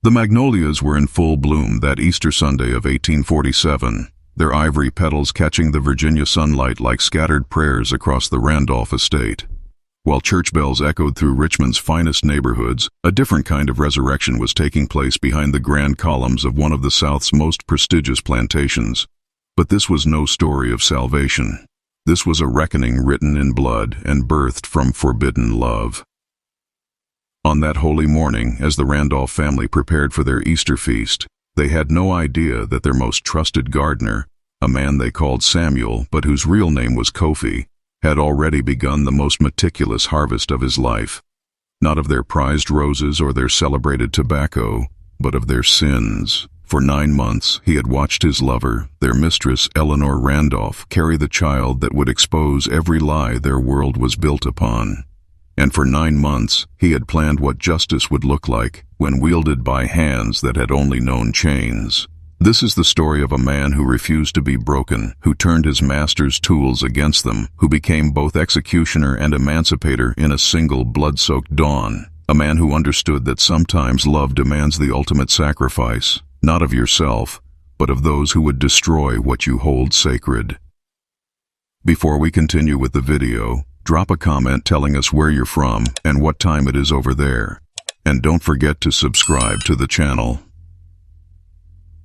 The magnolias were in full bloom that Easter Sunday of 1847, their ivory petals catching the Virginia sunlight like scattered prayers across the Randolph estate. While church bells echoed through Richmond's finest neighborhoods, a different kind of resurrection was taking place behind the grand columns of one of the South's most prestigious plantations. But this was no story of salvation. This was a reckoning written in blood and birthed from forbidden love. On that holy morning, as the Randolph family prepared for their Easter feast, they had no idea that their most trusted gardener, a man they called Samuel but whose real name was Kofi, had already begun the most meticulous harvest of his life, not of their prized roses or their celebrated tobacco, but of their sins. For 9 months he had watched his lover, their mistress Eleanor Randolph, carry the child that would expose every lie their world was built upon. And for 9 months he had planned what justice would look like when wielded by hands that had only known chains. This is the story of a man who refused to be broken, who turned his master's tools against them, who became both executioner and emancipator in a single blood-soaked dawn. A man who understood that sometimes love demands the ultimate sacrifice, not of yourself, but of those who would destroy what you hold sacred. Before we continue with the video, drop a comment telling us where you're from and what time it is over there. And don't forget to subscribe to the channel.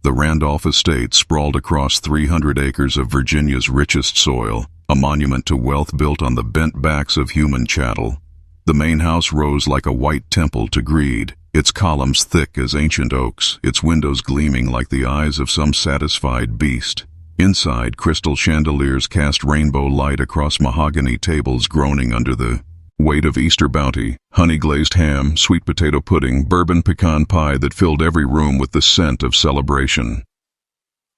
The Randolph estate sprawled across 300 acres of Virginia's richest soil, a monument to wealth built on the bent backs of human chattel. The main house rose like a white temple to greed, its columns thick as ancient oaks, its windows gleaming like the eyes of some satisfied beast. Inside, crystal chandeliers cast rainbow light across mahogany tables groaning under the weight of Easter bounty, honey-glazed ham, sweet potato pudding, bourbon pecan pie that filled every room with the scent of celebration.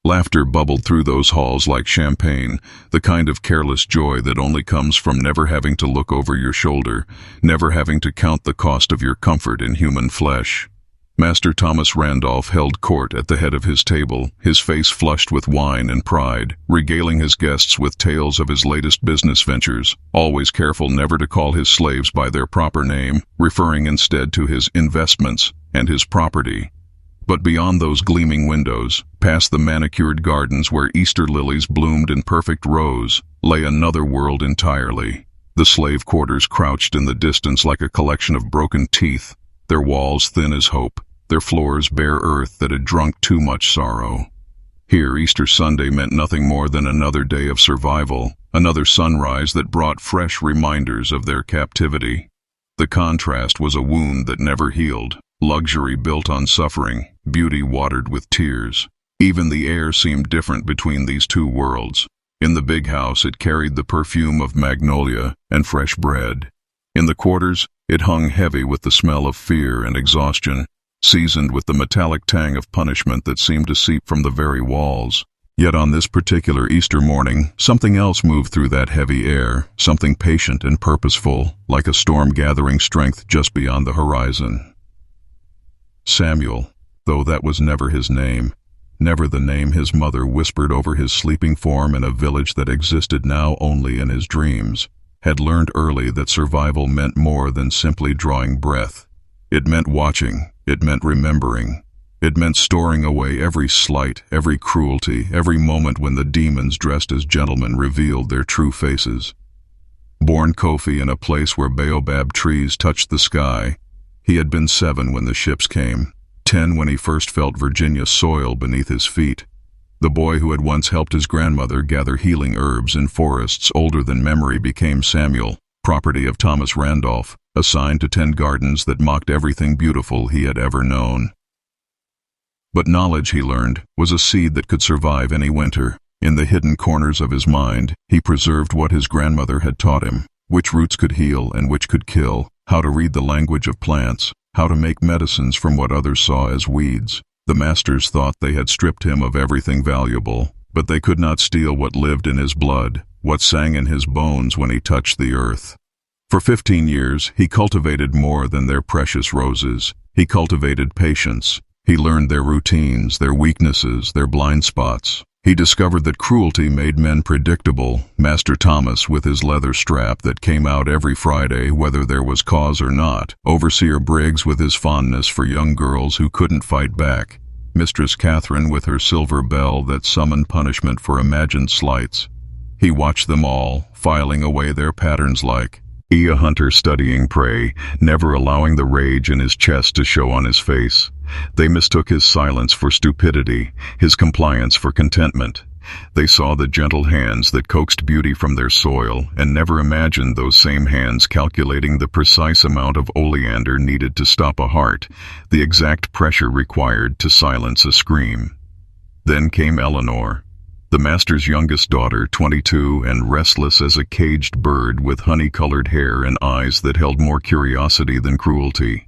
Laughter bubbled through those halls like champagne, the kind of careless joy that only comes from never having to look over your shoulder, never having to count the cost of your comfort in human flesh. Master Thomas Randolph held court at the head of his table, his face flushed with wine and pride, regaling his guests with tales of his latest business ventures, always careful never to call his slaves by their proper name, referring instead to his investments and his property. But beyond those gleaming windows, past the manicured gardens where Easter lilies bloomed in perfect rows, lay another world entirely. The slave quarters crouched in the distance like a collection of broken teeth, their walls thin as hope, their floors bare earth that had drunk too much sorrow. Here Easter Sunday meant nothing more than another day of survival, another sunrise that brought fresh reminders of their captivity. The contrast was a wound that never healed, luxury built on suffering, beauty watered with tears. Even the air seemed different between these two worlds. In the big house it carried the perfume of magnolia and fresh bread. In the quarters it hung heavy with the smell of fear and exhaustion, seasoned with the metallic tang of punishment that seemed to seep from the very walls. Yet on this particular Easter morning, something else moved through that heavy air, something patient and purposeful, like a storm gathering strength just beyond the horizon. Samuel, though that was never his name, never the name his mother whispered over his sleeping form in a village that existed now only in his dreams, had learned early that survival meant more than simply drawing breath. It meant watching, it meant remembering, it meant storing away every slight, every cruelty, every moment when the demons dressed as gentlemen revealed their true faces. Born Kofi in a place where baobab trees touched the sky, he had been 7 when the ships came, 10 when he first felt Virginia soil beneath his feet. The boy who had once helped his grandmother gather healing herbs in forests older than memory became Samuel, property of Thomas Randolph, assigned to tend gardens that mocked everything beautiful he had ever known. But knowledge, he learned, was a seed that could survive any winter. In the hidden corners of his mind, he preserved what his grandmother had taught him, which roots could heal and which could kill, how to read the language of plants, how to make medicines from what others saw as weeds. The masters thought they had stripped him of everything valuable, but they could not steal what lived in his blood, what sang in his bones when he touched the earth. For 15 years, he cultivated more than their precious roses. He cultivated patience. He learned their routines, their weaknesses, their blind spots. He discovered that cruelty made men predictable. Master Thomas, with his leather strap that came out every Friday whether there was cause or not. Overseer Briggs with his fondness for young girls who couldn't fight back. Mistress Catherine with her silver bell that summoned punishment for imagined slights. He watched them all, filing away their patterns like a hunter studying prey, never allowing the rage in his chest to show on his face. They mistook his silence for stupidity, his compliance for contentment. They saw the gentle hands that coaxed beauty from their soil, and never imagined those same hands calculating the precise amount of oleander needed to stop a heart, the exact pressure required to silence a scream. Then came Eleanor, the master's youngest daughter, 22, and restless as a caged bird with honey-colored hair and eyes that held more curiosity than cruelty.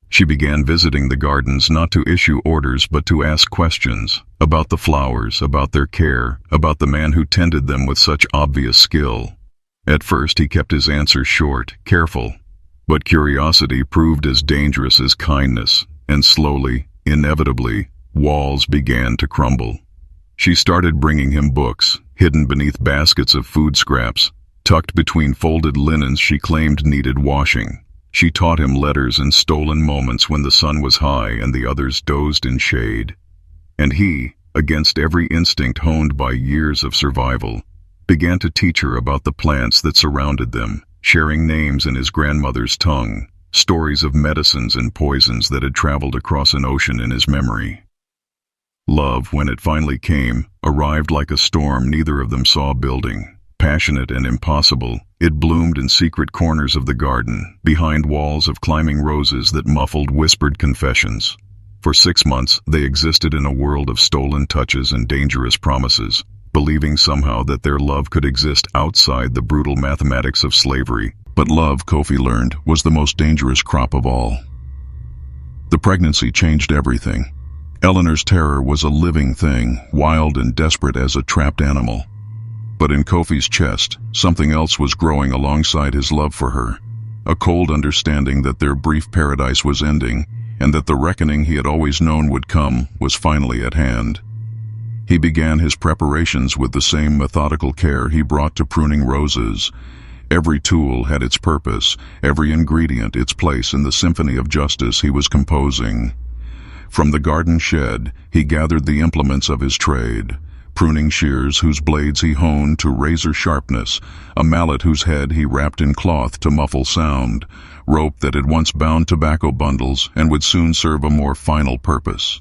She began visiting the gardens not to issue orders but to ask questions about the flowers, about their care, about the man who tended them with such obvious skill. At first he kept his answers short, careful, but curiosity proved as dangerous as kindness, and slowly, inevitably, walls began to crumble. She started bringing him books, hidden beneath baskets of food scraps, tucked between folded linens she claimed needed washing. She taught him letters and stolen moments when the sun was high and the others dozed in shade. And he, against every instinct honed by years of survival, began to teach her about the plants that surrounded them, sharing names in his grandmother's tongue, stories of medicines and poisons that had traveled across an ocean in his memory. Love, when it finally came, arrived like a storm neither of them saw building. Passionate and impossible, it bloomed in secret corners of the garden, behind walls of climbing roses that muffled whispered confessions. For 6 months, they existed in a world of stolen touches and dangerous promises, believing somehow that their love could exist outside the brutal mathematics of slavery. But love, Kofi learned, was the most dangerous crop of all. The pregnancy changed everything. Eleanor's terror was a living thing, wild and desperate as a trapped animal. But in Kofi's chest, something else was growing alongside his love for her. A cold understanding that their brief paradise was ending, and that the reckoning he had always known would come was finally at hand. He began his preparations with the same methodical care he brought to pruning roses. Every tool had its purpose, every ingredient its place in the symphony of justice he was composing. From the garden shed, he gathered the implements of his trade, pruning shears whose blades he honed to razor sharpness, a mallet whose head he wrapped in cloth to muffle sound, rope that had once bound tobacco bundles and would soon serve a more final purpose.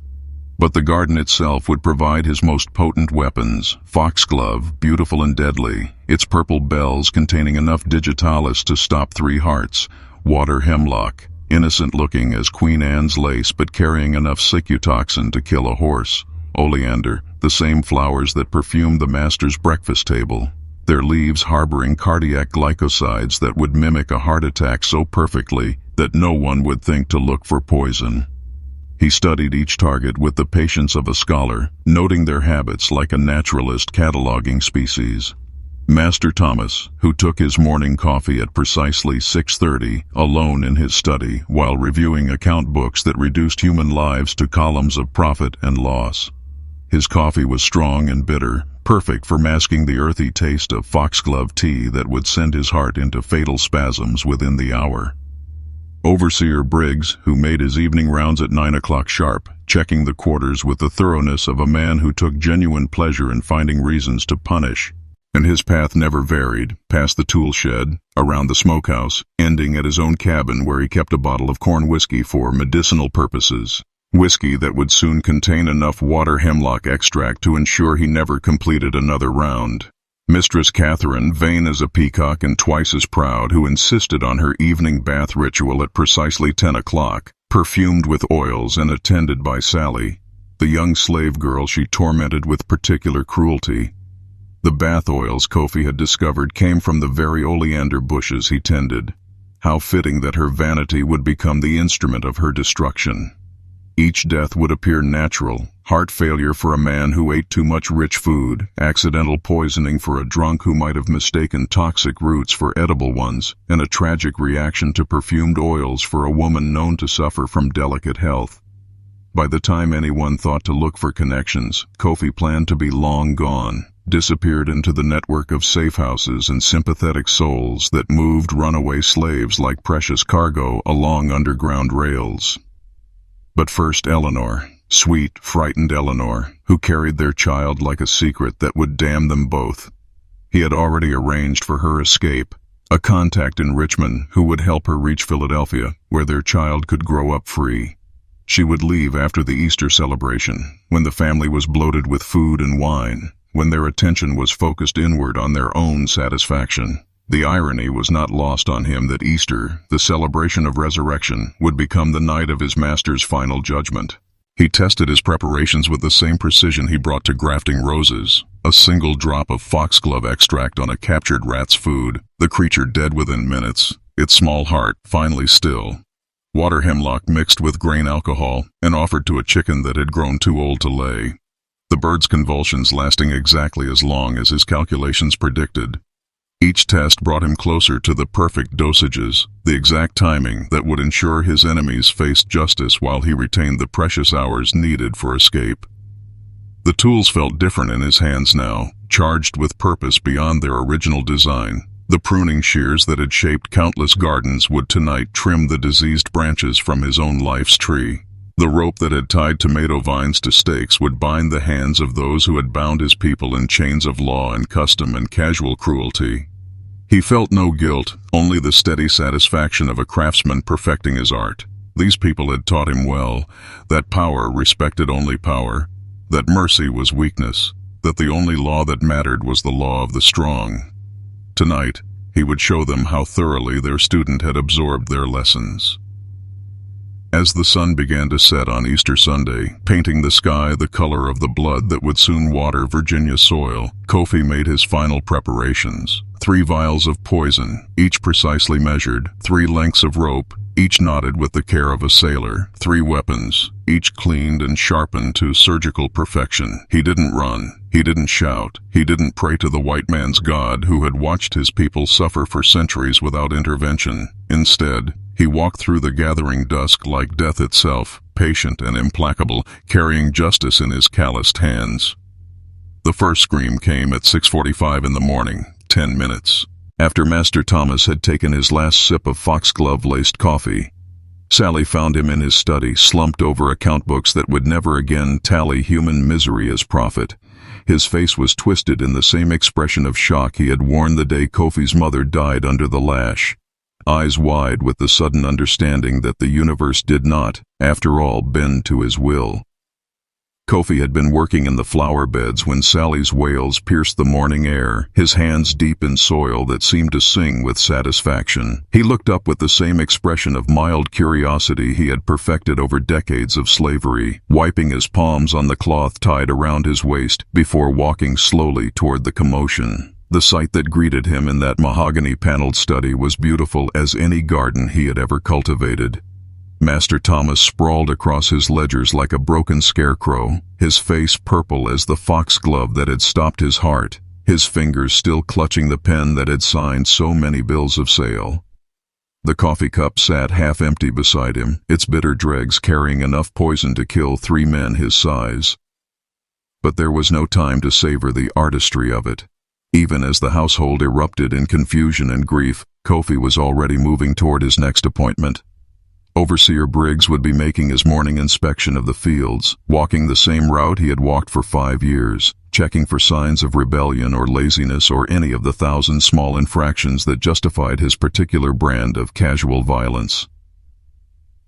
But the garden itself would provide his most potent weapons, foxglove, beautiful and deadly, its purple bells containing enough digitalis to stop 3 hearts, water hemlock, innocent-looking as Queen Anne's lace but carrying enough cycutoxin to kill a horse, oleander, the same flowers that perfumed the master's breakfast table, their leaves harboring cardiac glycosides that would mimic a heart attack so perfectly that no one would think to look for poison. He studied each target with the patience of a scholar, noting their habits like a naturalist cataloging species. Master Thomas, who took his morning coffee at precisely 6:30, alone in his study, while reviewing account books that reduced human lives to columns of profit and loss. His coffee was strong and bitter, perfect for masking the earthy taste of foxglove tea that would send his heart into fatal spasms within the hour. Overseer Briggs, who made his evening rounds at 9 o'clock sharp, checking the quarters with the thoroughness of a man who took genuine pleasure in finding reasons to punish, and his path never varied, past the tool shed, around the smokehouse, ending at his own cabin where he kept a bottle of corn whiskey for medicinal purposes. Whiskey that would soon contain enough water hemlock extract to ensure he never completed another round. Mistress Catherine, vain as a peacock and twice as proud, who insisted on her evening bath ritual at precisely 10 o'clock, perfumed with oils and attended by Sally, the young slave girl she tormented with particular cruelty. The bath oils Kofi had discovered came from the very oleander bushes he tended. How fitting that her vanity would become the instrument of her destruction. Each death would appear natural, heart failure for a man who ate too much rich food, accidental poisoning for a drunk who might have mistaken toxic roots for edible ones, and a tragic reaction to perfumed oils for a woman known to suffer from delicate health. By the time anyone thought to look for connections, Kofi planned to be long gone, disappeared into the network of safe houses and sympathetic souls that moved runaway slaves like precious cargo along underground rails. But first Eleanor, sweet, frightened Eleanor, who carried their child like a secret that would damn them both. He had already arranged for her escape, a contact in Richmond who would help her reach Philadelphia, where their child could grow up free. She would leave after the Easter celebration, when the family was bloated with food and wine, when their attention was focused inward on their own satisfaction. The irony was not lost on him that Easter, the celebration of resurrection, would become the night of his master's final judgment. He tested his preparations with the same precision he brought to grafting roses. A single drop of foxglove extract on a captured rat's food, the creature dead within minutes, its small heart finally still. Water hemlock mixed with grain alcohol and offered to a chicken that had grown too old to lay. The bird's convulsions lasting exactly as long as his calculations predicted. Each test brought him closer to the perfect dosages, the exact timing that would ensure his enemies faced justice while he retained the precious hours needed for escape. The tools felt different in his hands now, charged with purpose beyond their original design. The pruning shears that had shaped countless gardens would tonight trim the diseased branches from his own life's tree. The rope that had tied tomato vines to stakes would bind the hands of those who had bound his people in chains of law and custom and casual cruelty. He felt no guilt, only the steady satisfaction of a craftsman perfecting his art. These people had taught him well, that power respected only power, that mercy was weakness, that the only law that mattered was the law of the strong. Tonight, he would show them how thoroughly their student had absorbed their lessons. As the sun began to set on Easter Sunday, painting the sky the color of the blood that would soon water Virginia soil, Kofi made his final preparations. 3 vials of poison, each precisely measured, 3 lengths of rope, each knotted with the care of a sailor, 3 weapons, each cleaned and sharpened to surgical perfection. He didn't run, he didn't shout, he didn't pray to the white man's God who had watched his people suffer for centuries without intervention. Instead, he walked through the gathering dusk like death itself, patient and implacable, carrying justice in his calloused hands. The first scream came at 6:45 in the morning, 10 minutes. After Master Thomas had taken his last sip of foxglove-laced coffee, Sally found him in his study, slumped over account books that would never again tally human misery as profit. His face was twisted in the same expression of shock he had worn the day Kofi's mother died under the lash. Eyes wide with the sudden understanding that the universe did not, after all, bend to his will. Kofi had been working in the flower beds when Sally's wails pierced the morning air, his hands deep in soil that seemed to sing with satisfaction. He looked up with the same expression of mild curiosity he had perfected over decades of slavery, wiping his palms on the cloth tied around his waist before walking slowly toward the commotion. The sight that greeted him in that mahogany-paneled study was beautiful as any garden he had ever cultivated. Master Thomas sprawled across his ledgers like a broken scarecrow, his face purple as the foxglove that had stopped his heart, his fingers still clutching the pen that had signed so many bills of sale. The coffee cup sat half empty beside him, its bitter dregs carrying enough poison to kill 3 men his size. But there was no time to savor the artistry of it. Even as the household erupted in confusion and grief, Kofi was already moving toward his next appointment. Overseer Briggs would be making his morning inspection of the fields, walking the same route he had walked for 5 years, checking for signs of rebellion or laziness or any of the 1,000 small infractions that justified his particular brand of casual violence.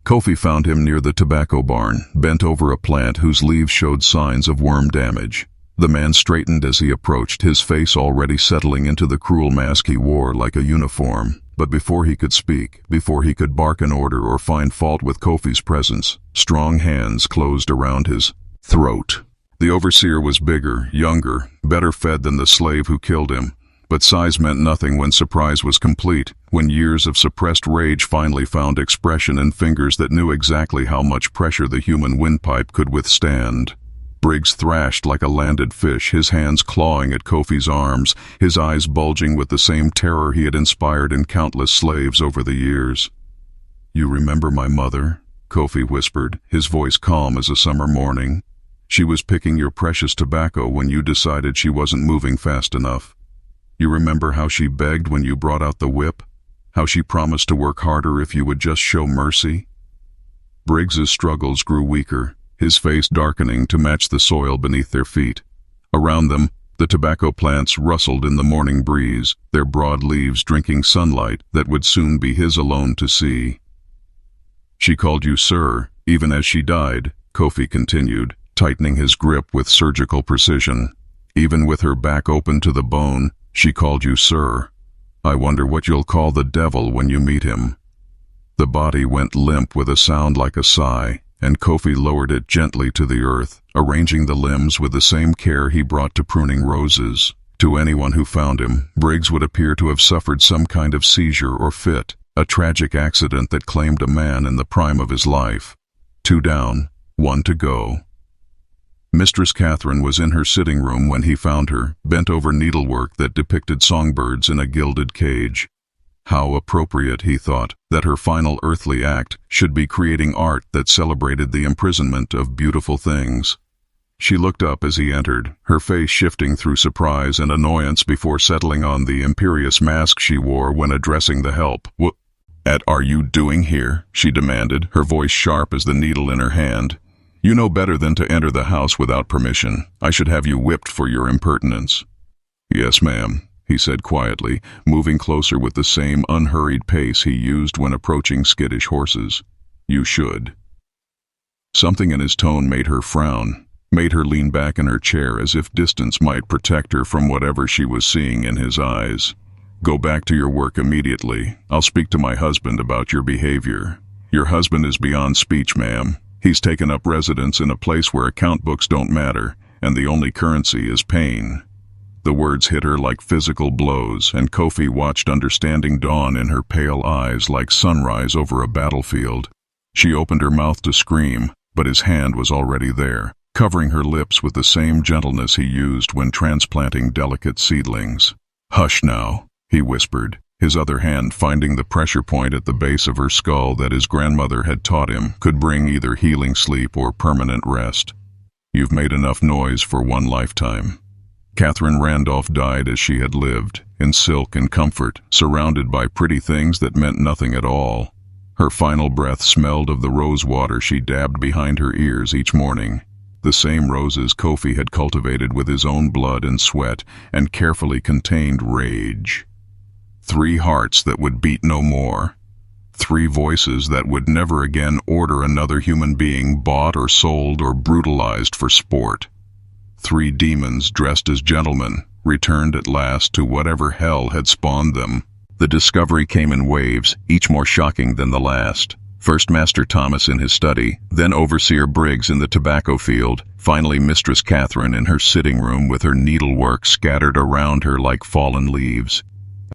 Kofi found him near the tobacco barn, bent over a plant whose leaves showed signs of worm damage. The man straightened as he approached, his face already settling into the cruel mask he wore like a uniform. But before he could speak, before he could bark an order or find fault with Kofi's presence, strong hands closed around his throat. The overseer was bigger, younger, better fed than the slave who killed him, but size meant nothing when surprise was complete, when years of suppressed rage finally found expression in fingers that knew exactly how much pressure the human windpipe could withstand. Briggs thrashed like a landed fish, his hands clawing at Kofi's arms, his eyes bulging with the same terror he had inspired in countless slaves over the years. "You remember my mother?" Kofi whispered, his voice calm as a summer morning. "She was picking your precious tobacco when you decided she wasn't moving fast enough. You remember how she begged when you brought out the whip? How she promised to work harder if you would just show mercy?" Briggs's struggles grew weaker, his face darkening to match the soil beneath their feet. Around them, the tobacco plants rustled in the morning breeze, their broad leaves drinking sunlight that would soon be his alone to see. "She called you sir, even as she died," Kofi continued, tightening his grip with surgical precision. "Even with her back open to the bone, she called you sir. I wonder what you'll call the devil when you meet him." The body went limp with a sound like a sigh, and Kofi lowered it gently to the earth, arranging the limbs with the same care he brought to pruning roses. To anyone who found him, Briggs would appear to have suffered some kind of seizure or fit, a tragic accident that claimed a man in the prime of his life. 2 down, 1 to go. Mistress Catherine was in her sitting room when he found her, bent over needlework that depicted songbirds in a gilded cage. How appropriate, he thought, that her final earthly act should be creating art that celebrated the imprisonment of beautiful things. She looked up as he entered, her face shifting through surprise and annoyance before settling on the imperious mask she wore when addressing the help. "What are you doing here?" she demanded, her voice sharp as the needle in her hand. "You know better than to enter the house without permission. I should have you whipped for your impertinence." "Yes, ma'am," he said quietly, moving closer with the same unhurried pace he used when approaching skittish horses. "You should." Something in his tone made her frown, made her lean back in her chair as if distance might protect her from whatever she was seeing in his eyes. "Go back to your work immediately. I'll speak to my husband about your behavior." "Your husband is beyond speech, ma'am. He's taken up residence in a place where account books don't matter, and the only currency is pain." The words hit her like physical blows, and Kofi watched understanding dawn in her pale eyes like sunrise over a battlefield. She opened her mouth to scream, but his hand was already there, covering her lips with the same gentleness he used when transplanting delicate seedlings. "Hush now," he whispered, his other hand finding the pressure point at the base of her skull that his grandmother had taught him could bring either healing sleep or permanent rest. "You've made enough noise for one lifetime." Catherine Randolph died as she had lived, in silk and comfort, surrounded by pretty things that meant nothing at all. Her final breath smelled of the rose water she dabbed behind her ears each morning, the same roses Kofi had cultivated with his own blood and sweat and carefully contained rage. 3 hearts that would beat no more. 3 voices that would never again order another human being bought or sold or brutalized for sport. 3 demons dressed as gentlemen, returned at last to whatever hell had spawned them. The discovery came in waves, each more shocking than the last. First Master Thomas in his study, then Overseer Briggs in the tobacco field, finally Mistress Catherine in her sitting room with her needlework scattered around her like fallen leaves.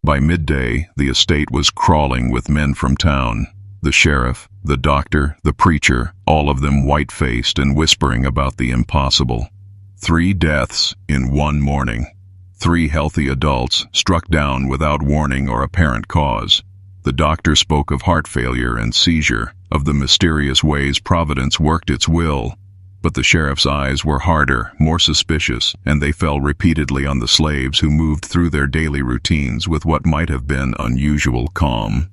By midday, the estate was crawling with men from town. The sheriff, the doctor, the preacher, all of them white-faced and whispering about the impossible. 3 deaths in one morning. 3 healthy adults struck down without warning or apparent cause. The doctor spoke of heart failure and seizure, of the mysterious ways Providence worked its will. But the sheriff's eyes were harder, more suspicious, and they fell repeatedly on the slaves who moved through their daily routines with what might have been unusual calm.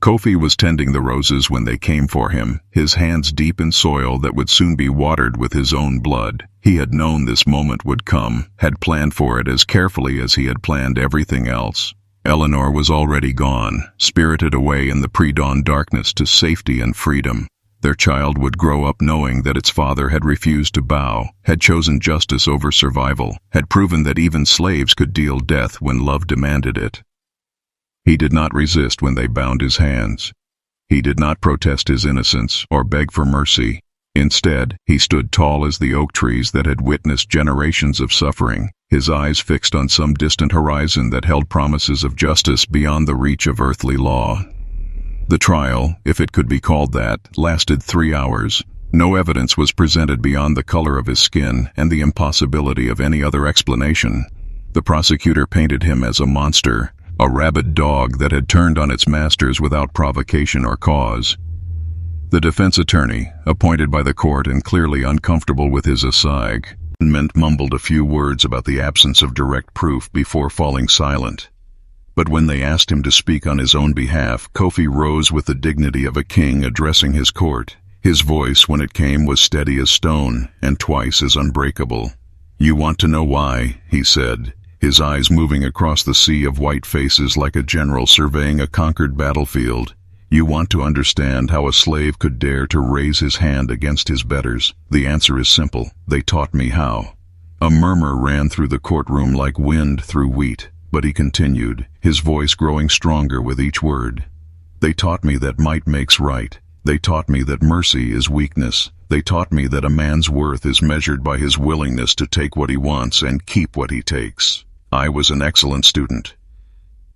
Kofi was tending the roses when they came for him, his hands deep in soil that would soon be watered with his own blood. He had known this moment would come, had planned for it as carefully as he had planned everything else. Eleanor was already gone, spirited away in the pre-dawn darkness to safety and freedom. Their child would grow up knowing that its father had refused to bow, had chosen justice over survival, had proven that even slaves could deal death when love demanded it. He did not resist when they bound his hands. He did not protest his innocence or beg for mercy. Instead, he stood tall as the oak trees that had witnessed generations of suffering, his eyes fixed on some distant horizon that held promises of justice beyond the reach of earthly law. The trial, if it could be called that, lasted 3 hours. No evidence was presented beyond the color of his skin and the impossibility of any other explanation. The prosecutor painted him as a monster, a rabid dog that had turned on its masters without provocation or cause. The defense attorney, appointed by the court and clearly uncomfortable with his assignment, mumbled a few words about the absence of direct proof before falling silent. But when they asked him to speak on his own behalf, Kofi rose with the dignity of a king addressing his court. His voice, when it came, was steady as stone and twice as unbreakable. "You want to know why?" he said, his eyes moving across the sea of white faces like a general surveying a conquered battlefield. "You want to understand how a slave could dare to raise his hand against his betters? The answer is simple. They taught me how." A murmur ran through the courtroom like wind through wheat, but he continued, his voice growing stronger with each word. "They taught me that might makes right. They taught me that mercy is weakness. They taught me that a man's worth is measured by his willingness to take what he wants and keep what he takes. I was an excellent student."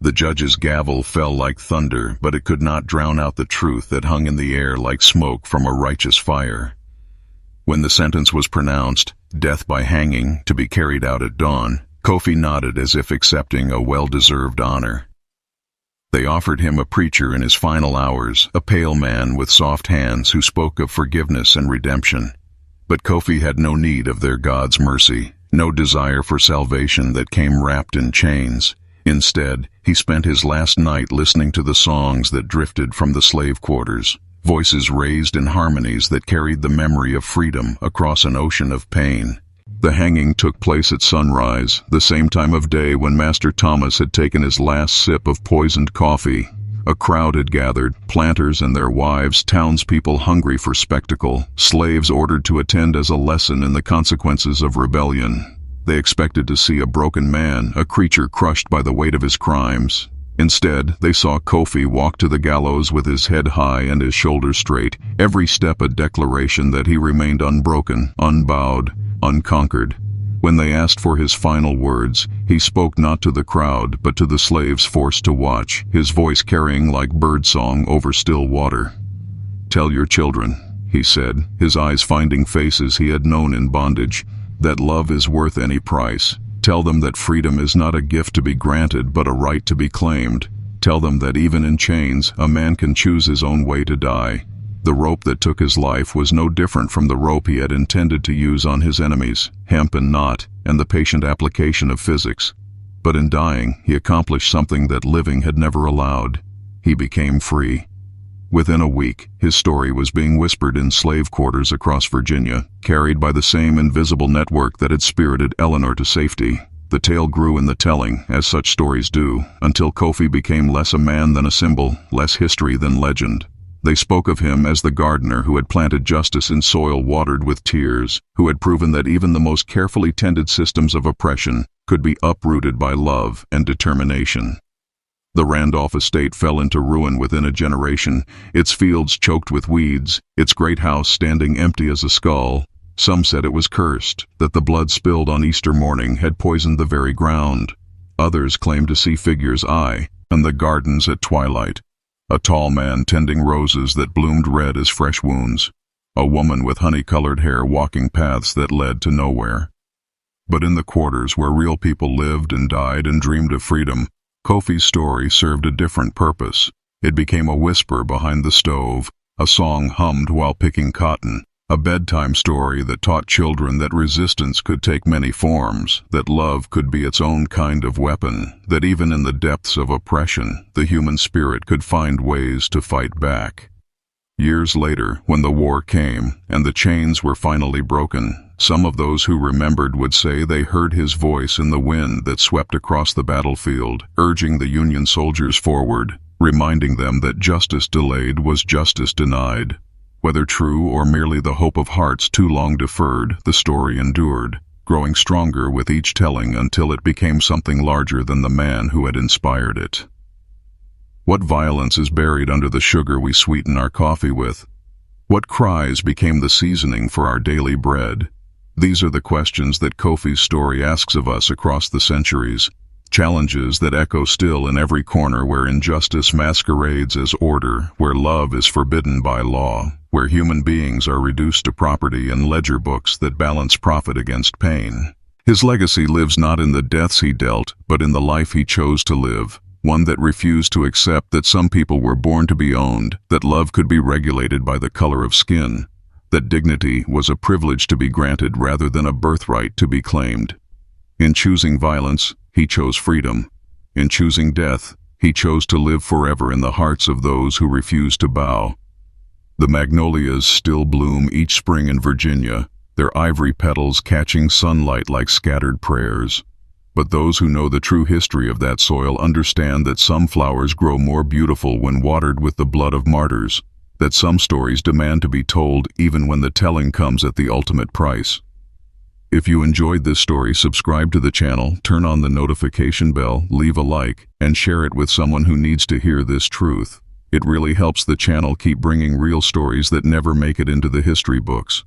The judge's gavel fell like thunder, but it could not drown out the truth that hung in the air like smoke from a righteous fire. When the sentence was pronounced, death by hanging, to be carried out at dawn, Kofi nodded as if accepting a well-deserved honor. They offered him a preacher in his final hours, a pale man with soft hands who spoke of forgiveness and redemption. But Kofi had no need of their God's mercy, no desire for salvation that came wrapped in chains. Instead, he spent his last night listening to the songs that drifted from the slave quarters, voices raised in harmonies that carried the memory of freedom across an ocean of pain. The hanging took place at sunrise, the same time of day when Master Thomas had taken his last sip of poisoned coffee. A crowd had gathered, planters and their wives, townspeople hungry for spectacle, slaves ordered to attend as a lesson in the consequences of rebellion. They expected to see a broken man, a creature crushed by the weight of his crimes. Instead, they saw Kofi walk to the gallows with his head high and his shoulders straight, every step a declaration that he remained unbroken, unbowed, unconquered. When they asked for his final words, he spoke not to the crowd, but to the slaves forced to watch, his voice carrying like birdsong over still water. "Tell your children," he said, his eyes finding faces he had known in bondage, "that love is worth any price. Tell them that freedom is not a gift to be granted, but a right to be claimed. Tell them that even in chains, a man can choose his own way to die." The rope that took his life was no different from the rope he had intended to use on his enemies, hemp and knot, and the patient application of physics. But in dying, he accomplished something that living had never allowed. He became free. Within a week, his story was being whispered in slave quarters across Virginia, carried by the same invisible network that had spirited Eleanor to safety. The tale grew in the telling, as such stories do, until Kofi became less a man than a symbol, less history than legend. They spoke of him as the gardener who had planted justice in soil watered with tears, who had proven that even the most carefully tended systems of oppression could be uprooted by love and determination. The Randolph estate fell into ruin within a generation, its fields choked with weeds, its great house standing empty as a skull. Some said it was cursed, that the blood spilled on Easter morning had poisoned the very ground. Others claimed to see figures in the gardens at twilight. A tall man tending roses that bloomed red as fresh wounds. A woman with honey-colored hair walking paths that led to nowhere. But in the quarters where real people lived and died and dreamed of freedom, Kofi's story served a different purpose. It became a whisper behind the stove, a song hummed while picking cotton, a bedtime story that taught children that resistance could take many forms, that love could be its own kind of weapon, that even in the depths of oppression, the human spirit could find ways to fight back. Years later, when the war came and the chains were finally broken, some of those who remembered would say they heard his voice in the wind that swept across the battlefield, urging the Union soldiers forward, reminding them that justice delayed was justice denied. Whether true or merely the hope of hearts too long deferred, the story endured, growing stronger with each telling until it became something larger than the man who had inspired it. What violence is buried under the sugar we sweeten our coffee with? What cries became the seasoning for our daily bread? These are the questions that Kofi's story asks of us across the centuries, challenges that echo still in every corner where injustice masquerades as order, where love is forbidden by law, where human beings are reduced to property and ledger books that balance profit against pain. His legacy lives not in the deaths he dealt, but in the life he chose to live, one that refused to accept that some people were born to be owned, that love could be regulated by the color of skin, that dignity was a privilege to be granted rather than a birthright to be claimed. In choosing violence, he chose freedom. In choosing death, he chose to live forever in the hearts of those who refused to bow. The magnolias still bloom each spring in Virginia, their ivory petals catching sunlight like scattered prayers. But those who know the true history of that soil understand that some flowers grow more beautiful when watered with the blood of martyrs, that some stories demand to be told even when the telling comes at the ultimate price. If you enjoyed this story, subscribe to the channel, turn on the notification bell, leave a like, and share it with someone who needs to hear this truth. It really helps the channel keep bringing real stories that never make it into the history books.